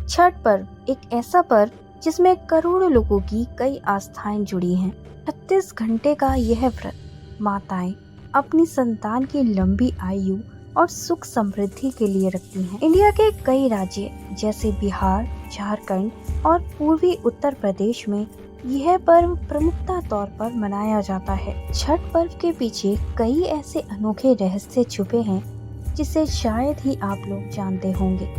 छठ पर्व एक ऐसा पर्व जिसमें करोड़ों लोगों की कई आस्थाएं जुड़ी हैं। 36 घंटे का यह व्रत माताएं अपनी संतान की लंबी आयु और सुख समृद्धि के लिए रखती हैं। इंडिया के कई राज्य जैसे बिहार, झारखंड और पूर्वी उत्तर प्रदेश में यह पर्व प्रमुखता तौर पर मनाया जाता है। छठ पर्व के पीछे कई ऐसे अनोखे रहस्य छुपे हैं जिसे शायद ही आप लोग जानते होंगे।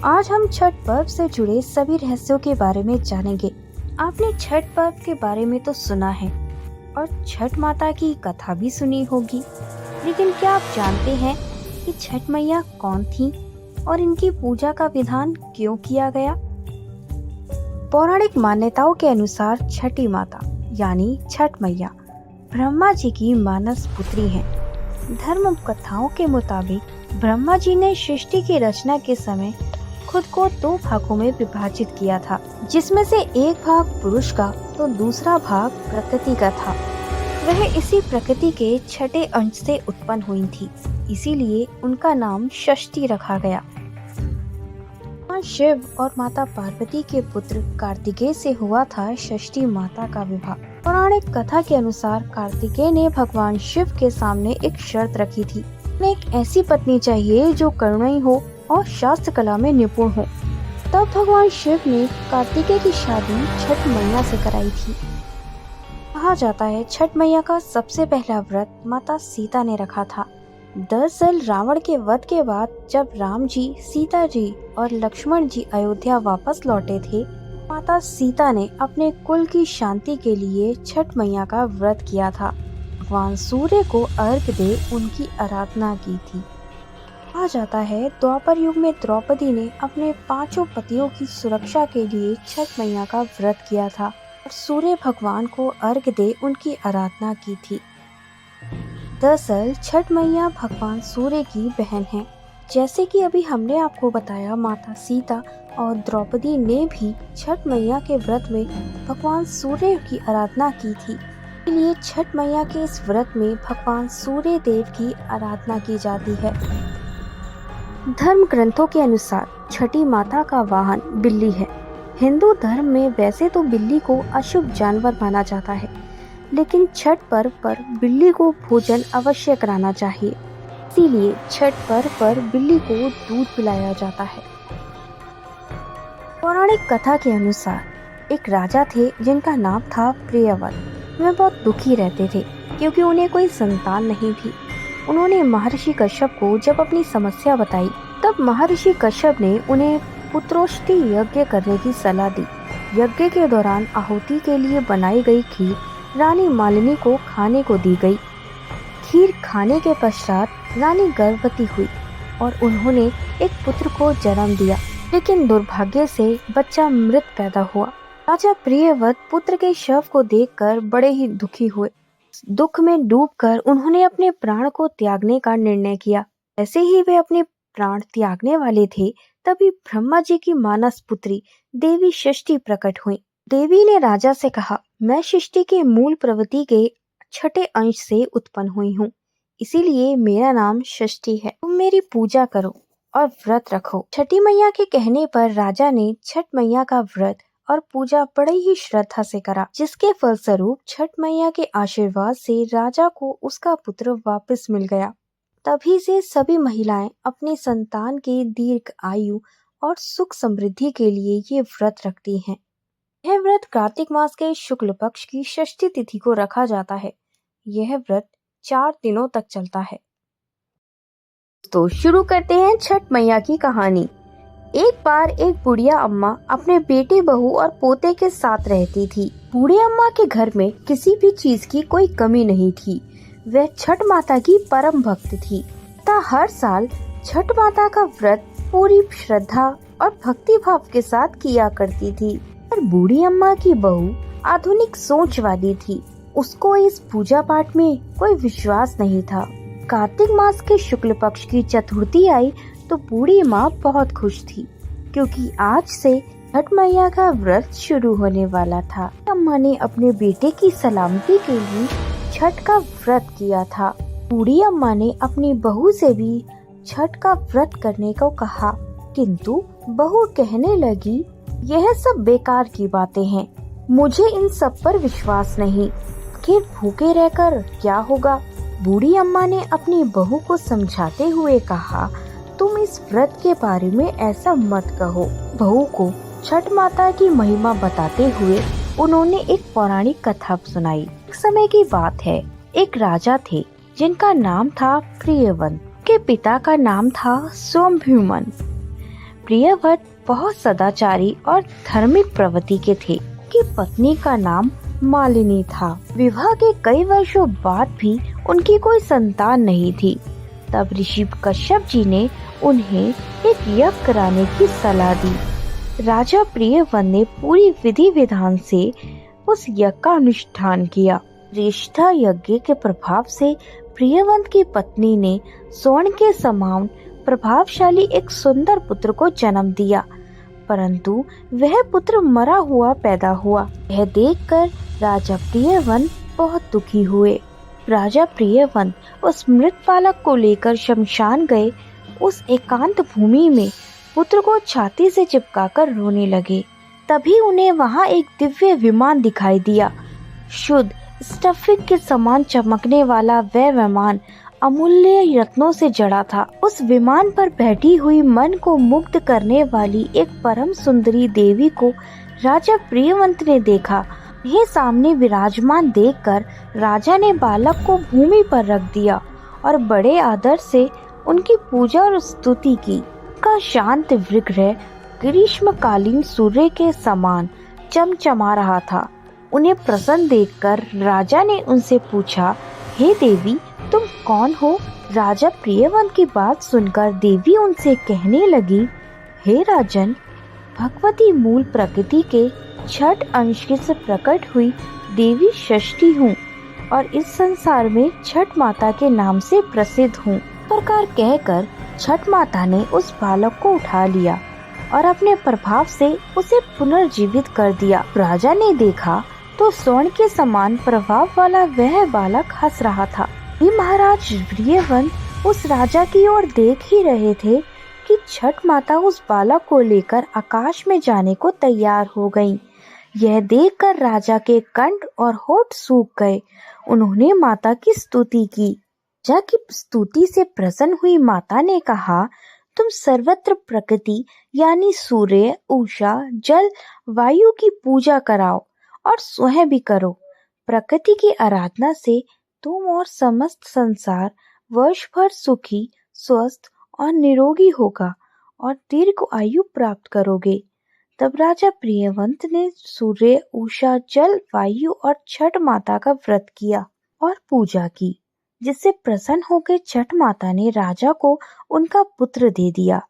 आज हम छठ पर्व से जुड़े सभी रहस्यों के बारे में जानेंगे। आपने छठ पर्व के बारे में तो सुना है और छठ माता की कथा भी सुनी होगी, लेकिन क्या आप जानते हैं कि छठ मैया कौन थी और इनकी पूजा का विधान क्यों किया गया? पौराणिक मान्यताओं के अनुसार छठी माता यानी छठ मैया ब्रह्मा जी की मानस पुत्री हैं। धर्म कथाओं के मुताबिक ब्रह्मा जी ने सृष्टि की रचना के समय खुद को 2 भागों में विभाजित किया था, जिसमें से एक भाग पुरुष का तो दूसरा भाग प्रकृति का था। वह इसी प्रकृति के छठे अंश से उत्पन्न हुई थी, इसीलिए उनका नाम षष्ठी रखा गया। भगवान शिव और माता पार्वती के पुत्र कार्तिकेय से हुआ था षष्ठी माता का विवाह। पौराणिक कथा के अनुसार कार्तिकेय ने भगवान शिव के सामने एक शर्त रखी थी। उन्हें एक ऐसी पत्नी चाहिए जो करुणी हो और शास्त्र कला में निपुण हो। तब भगवान शिव ने कार्तिकेय की शादी छठ मैया से कराई थी। कहा जाता है छठ मैया का सबसे पहला व्रत माता सीता ने रखा था। दरअसल रावण के वध के बाद जब राम जी, सीता जी और लक्ष्मण जी अयोध्या वापस लौटे थे, माता सीता ने अपने कुल की शांति के लिए छठ मैया का व्रत किया था। भगवान सूर्य को अर्घ्य दे उनकी आराधना की थी। कहा जाता है द्वापर युग में द्रौपदी ने अपने 5 पतियों की सुरक्षा के लिए छठ मैया का व्रत किया था और सूर्य भगवान को अर्घ्य दे उनकी आराधना की थी। दरअसल छठ मैया भगवान सूर्य की बहन है। जैसे कि अभी हमने आपको बताया, माता सीता और द्रौपदी ने भी छठ मैया के व्रत में भगवान सूर्य की आराधना की थी। इसलिए छठ मैया के इस व्रत में भगवान सूर्य देव की आराधना की जाती है। धर्म ग्रंथों के अनुसार छठी माता का वाहन बिल्ली है। हिंदू धर्म में वैसे तो बिल्ली को अशुभ जानवर माना जाता है, लेकिन छठ पर्व पर बिल्ली को भोजन अवश्य कराना चाहिए। इसीलिए छठ पर्व पर बिल्ली को दूध पिलाया जाता है। पौराणिक कथा के अनुसार एक राजा थे जिनका नाम था प्रियव्रत। वे बहुत दुखी रहते थे क्योंकि उन्हें कोई संतान नहीं थी। उन्होंने महर्षि कश्यप को जब अपनी समस्या बताई, तब महर्षि कश्यप ने उन्हें पुत्रोष्टि यज्ञ करने की सलाह दी। यज्ञ के दौरान आहुति के लिए बनाई गई खीर रानी मालिनी को खाने को दी गई। खीर खाने के पश्चात रानी गर्भवती हुई और उन्होंने एक पुत्र को जन्म दिया, लेकिन दुर्भाग्य से बच्चा मृत पैदा हुआ। राजा प्रियव्रत पुत्र के शव को देखकर बड़े ही दुखी हुए। दुख में डूबकर उन्होंने अपने प्राण को त्यागने का निर्णय किया। ऐसे ही वे अपने प्राण त्यागने वाले थे, तभी ब्रह्मा जी की मानस पुत्री देवी षष्ठी प्रकट हुई। देवी ने राजा से कहा, मैं सृष्टि के मूल प्रवृत्ति के छठे अंश से उत्पन्न हुई हूँ, इसीलिए मेरा नाम षष्ठी है। तुम मेरी पूजा करो और व्रत रखो। छठी मैया के कहने पर राजा ने छठ मैया का व्रत और पूजा बड़े ही श्रद्धा से करा, जिसके फलस्वरूप छठ मैया के आशीर्वाद से राजा को उसका पुत्र वापस मिल गया। तभी से सभी महिलाएं अपनी संतान की दीर्घ आयु और सुख समृद्धि के लिए ये व्रत रखती हैं। यह व्रत कार्तिक मास के शुक्ल पक्ष की षष्ठी तिथि को रखा जाता है। यह व्रत 4 दिनों तक चलता है। तो शुरू करते हैं छठ मैया की कहानी। एक बार एक बुढ़िया अम्मा अपने बेटे, बहू और पोते के साथ रहती थी। बूढ़ी अम्मा के घर में किसी भी चीज की कोई कमी नहीं थी। वह छठ माता की परम भक्त थी तथा हर साल छठ माता का व्रत पूरी श्रद्धा और भक्ति भाव के साथ किया करती थी। पर बूढ़ी अम्मा की बहू आधुनिक सोच वाली थी। उसको इस पूजा पाठ में कोई विश्वास नहीं था। कार्तिक मास के शुक्ल पक्ष की चतुर्थी आई तो बूढ़ी माँ बहुत खुश थी, क्योंकि आज से छठ मैया का व्रत शुरू होने वाला था। अम्मा ने अपने बेटे की सलामती के लिए छठ का व्रत किया था। बूढ़ी अम्मा ने अपनी बहू से भी छठ का व्रत करने को कहा, किंतु बहू कहने लगी, यह सब बेकार की बातें हैं, मुझे इन सब पर विश्वास नहीं। आखिर भूखे रहकर क्या होगा। बूढ़ी अम्मा ने अपनी बहू को समझाते हुए कहा, तुम इस व्रत के बारे में ऐसा मत कहो। बहू को छठ माता की महिमा बताते हुए उन्होंने एक पौराणिक कथा सुनाई। एक समय की बात है, एक राजा थे जिनका नाम था प्रियव्रत। के पिता का नाम था स्वयंभुमन। प्रियव्रत बहुत सदाचारी और धार्मिक प्रवृत्ति के थे। की पत्नी का नाम मालिनी था। विवाह के कई वर्षों बाद भी उनकी कोई संतान नहीं थी। तब ऋषि कश्यप जी ने उन्हें एक यज्ञ कराने की सलाह दी। राजा प्रियव्रत ने पूरी विधि विधान से उस यज्ञ का अनुष्ठान किया। रिश्ता यज्ञ के प्रभाव से प्रियव्रत की पत्नी ने स्वर्ण के समान प्रभावशाली एक सुंदर पुत्र को जन्म दिया, परंतु वह पुत्र मरा हुआ पैदा हुआ। यह देखकर राजा प्रियव्रत बहुत दुखी हुए। राजा प्रियव्रत उस मृत बालक को लेकर शमशान गए। उस एकांत भूमि में पुत्र को छाती से चिपकाकर रोने लगे। तभी उन्हें वहां एक दिव्य विमान दिखाई दिया। शुद्ध स्टफिंग के समान चमकने वाला वह विमान अमूल्य रत्नों से जड़ा था। उस विमान पर बैठी हुई मन को मुग्ध करने वाली एक परम सुंदरी देवी को राजा प्रियव्रत ने देखा। यह सामने विराजमान देखकर राजा ने बालक को भूमि पर रख दिया और बड़े आदर से उनकी पूजा और स्तुति की। का शांत विग्रह ग्रीष्मकालीन सूर्य के समान चमचमा रहा था। उन्हें प्रसन्न देखकर राजा ने उनसे पूछा, हे देवी, तुम कौन हो? राजा प्रियव्रत की बात सुनकर देवी उनसे कहने लगी, हे राजन, भगवती मूल प्रकृति के छठ अंश से प्रकट हुई देवी षष्ठी हूँ और इस संसार में छठ माता के नाम से प्रसिद्ध हूँ। प्रकार कहकर छठ माता ने उस बालक को उठा लिया और अपने प्रभाव से उसे पुनर्जीवित कर दिया। राजा ने देखा तो स्वर्ण के समान प्रभाव वाला वह बालक हंस रहा था। महाराज प्रियव्रत उस राजा की ओर देख ही रहे थे कि छठ माता उस बालक को लेकर आकाश में जाने को तैयार हो गईं। यह देखकर राजा के कंठ और होठ सूख गए। उन्होंने माता की स्तुति की। राजा की स्तुति से प्रसन्न हुई माता ने कहा, तुम सर्वत्र प्रकृति यानी सूर्य, उषा, जल, वायु की पूजा कराओ और स्वयं भी करो। प्रकृति की आराधना से तुम और समस्त संसार वर्ष भर सुखी, स्वस्थ और निरोगी होगा और दीर्घ आयु प्राप्त करोगे। तब राजा प्रियव्रत ने सूर्य, उषा, जल, वायु और छठ माता का व्रत किया और पूजा की, जिससे प्रसन्न होकर छठ माता ने राजा को उनका पुत्र दे दिया।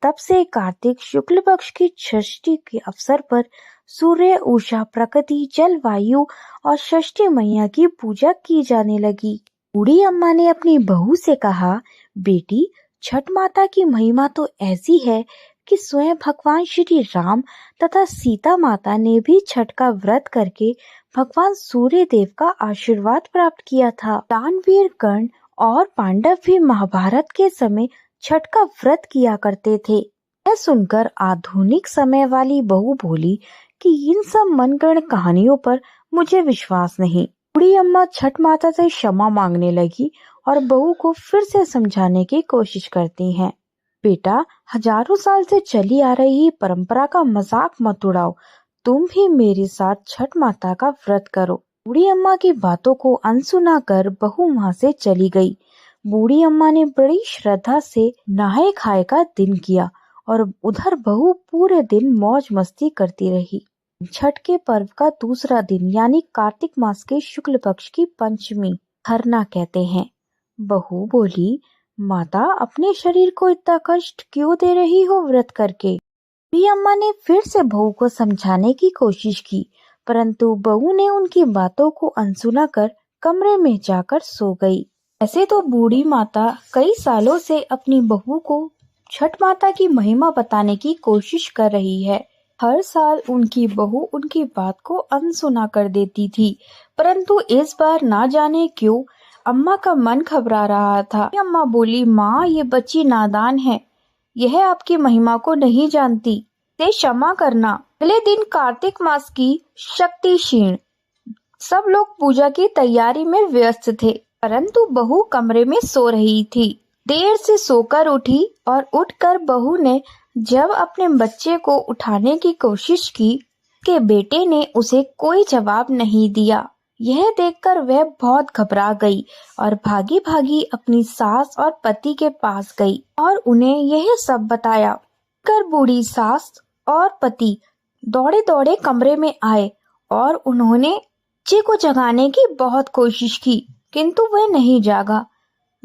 तब से कार्तिक शुक्ल पक्ष की षष्ठी के अवसर पर सूर्य, उषा, प्रकृति, जल, वायु और षष्ठी मैया की पूजा की जाने लगी। बूढ़ी अम्मा ने अपनी बहू से कहा, बेटी, छठ माता की महिमा तो ऐसी है कि स्वयं भगवान श्री राम तथा सीता माता ने भी छठ का व्रत करके भगवान सूर्य देव का आशीर्वाद प्राप्त किया था। दानवीर कर्ण और पांडव भी महाभारत के समय छठ का व्रत किया करते थे। यह सुनकर आधुनिक समय वाली बहू बोली कि इन सब मनगढ़ंत कहानियों पर मुझे विश्वास नहीं। बूढ़ी अम्मा छठ माता से क्षमा मांगने लगी और बहू को फिर से समझाने की कोशिश करती हैं। बेटा, हजारों साल से चली आ रही परंपरा का मजाक मत उड़ाओ। तुम भी मेरे साथ छठ माता का व्रत करो। बूढ़ी अम्मा की बातों को अनसुना कर बहू वहाँ से चली गई। बूढ़ी अम्मा ने बड़ी श्रद्धा से नहाए खाए का दिन किया और उधर बहू पूरे दिन मौज मस्ती करती रही। छठ के पर्व का दूसरा दिन यानी कार्तिक मास के शुक्ल पक्ष की पंचमी खरना कहते हैं। बहू बोली, माता, अपने शरीर को इतना कष्ट क्यों दे रही हो व्रत करके? बूढ़ी अम्मा ने फिर से बहू को समझाने की कोशिश की, परंतु बहू ने उनकी बातों को अनसुना कर कमरे में जाकर सो गई। ऐसे तो बूढ़ी माता कई सालों से अपनी बहू को छठ माता की महिमा बताने की कोशिश कर रही है। हर साल उनकी बहू उनकी बात को अनसुना कर देती थी, परंतु इस बार ना जाने क्यों अम्मा का मन घबरा रहा था। अम्मा बोली, माँ, ये बच्ची नादान है, यह आपकी महिमा को नहीं जानती, ते क्षमा करना। अगले दिन कार्तिक मास की शक्ति क्षीण, सब लोग पूजा की तैयारी में व्यस्त थे, परंतु बहू कमरे में सो रही थी। देर से सोकर उठी और उठकर बहू ने जब अपने बच्चे को उठाने की कोशिश की कि बेटे ने उसे कोई जवाब नहीं दिया। यह देखकर वह बहुत घबरा गई और भागी भागी अपनी सास और पति के पास गई और उन्हें यह सब बताया। कर बूढ़ी सास और पति दौड़े दौड़े कमरे में आए और उन्होंने बच्चे को जगाने की बहुत कोशिश की, किंतु वह नहीं जागा।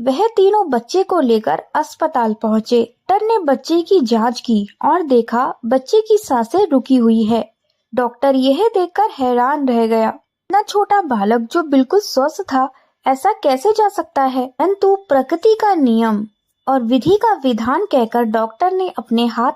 वह तीनों बच्चे को लेकर अस्पताल पहुंचे। डॉक्टर ने बच्चे की जांच की और देखा बच्चे की सांसें रुकी हुई है। डॉक्टर यह देखकर हैरान रह गया। इतना छोटा बालक जो बिल्कुल स्वस्थ था, ऐसा कैसे जा सकता है? परंतु प्रकृति का नियम और विधि का विधान कहकर डॉक्टर ने अपने हाथ